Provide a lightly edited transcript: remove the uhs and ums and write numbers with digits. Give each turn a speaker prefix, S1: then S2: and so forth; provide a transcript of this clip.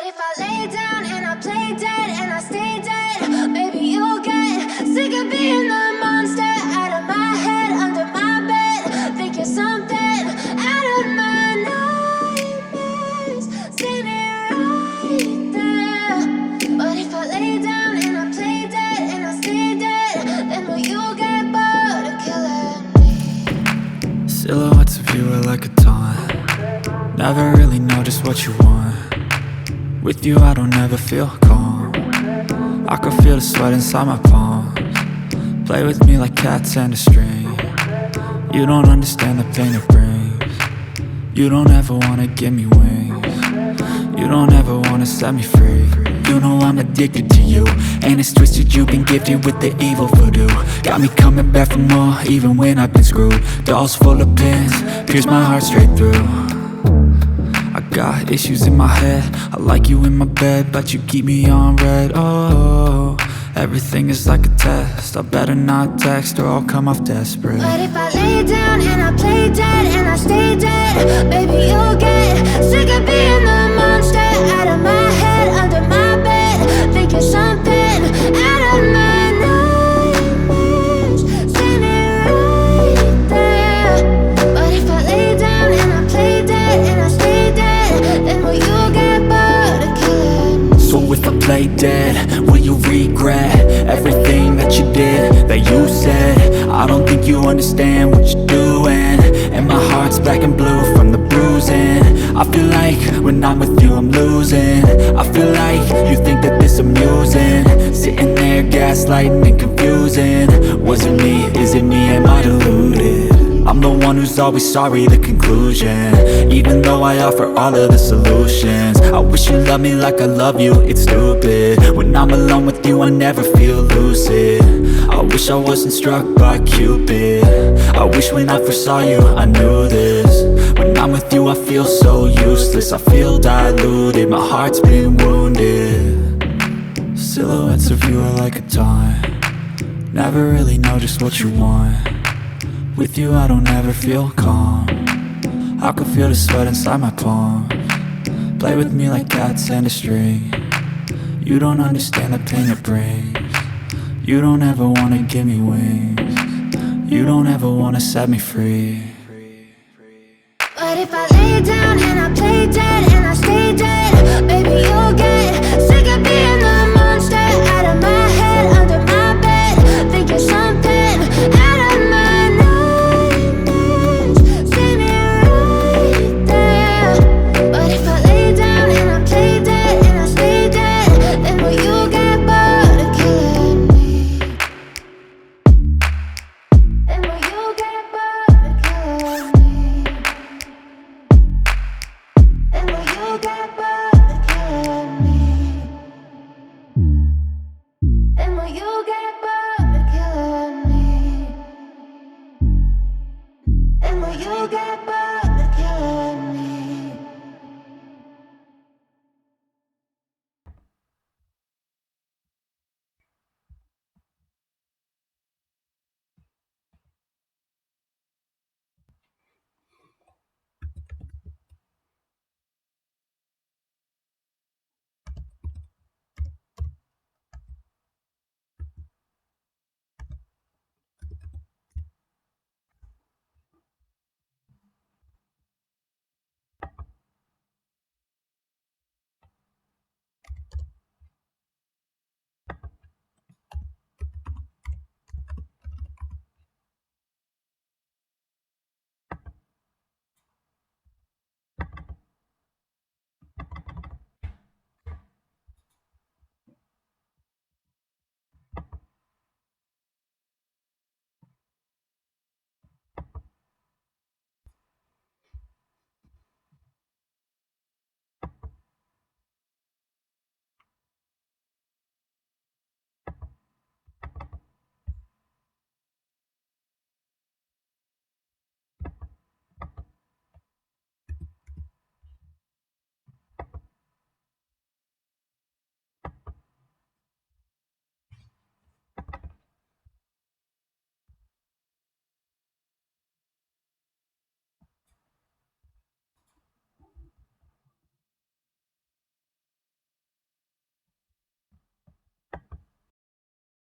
S1: if I lay down and I play dead and I stay dead, maybe you'll get sick of being the monster out of my head, under my bed. Think you're something out of my nightmares, standing right there. But if I lay down and I play dead and I stay dead, then will you get bored of killing me?
S2: Silhouettes of you are like a taunt. Never really know just what you want. With you I don't ever feel calm. I can feel the sweat inside my palms. Play with me like cats and a string. You don't understand the pain it brings. You don't ever wanna give me wings. You don't ever wanna set me free. You know I'm addicted to you, and it's twisted, you've been gifted with the evil voodoo. Got me coming back for more, even when I've been screwed. Dolls full of pins, pierce my heart straight through. I got issues in my head, I like you in my bed, but you keep me on red. Oh, everything is like a test, I better not text or I'll come off desperate.
S1: But if I lay down and I play dead and I stay dead, baby you'll get sick of being the monster out of my head, under my bed. Think you're something out of my nightmares, standing right there. But if I lay down and I play dead and I stay dead, then will you get bored of killing me?
S2: So if I play dead, will you regret everything that you did, that you said? I don't think you understand what you're doing, and my heart's black and blue from the bruising. I feel like when I'm with you I'm losing. I feel like you think that this amusing, sitting there gaslighting and confusing. Was it me? Is it me? Am I deluded? I'm the one who's always sorry, the conclusion. Even though I offer all of the solutions, I wish you loved me like I love you, it's stupid. When I'm alone with you I never feel lucid. I wish I wasn't struck by Cupid. I wish when I first saw you I knew this. When I'm with you I feel so useless, I feel diluted, my heart's been wounded. Silhouettes of you are like a taunt. Never really know just what you want. With you I don't ever feel calm. I can feel the sweat inside my palms. Play with me like cats and a string. You don't understand the pain it brings. You don't ever wanna give me wings. You don't ever wanna set me free.
S1: But if I lay down and I play dead and I stay dead,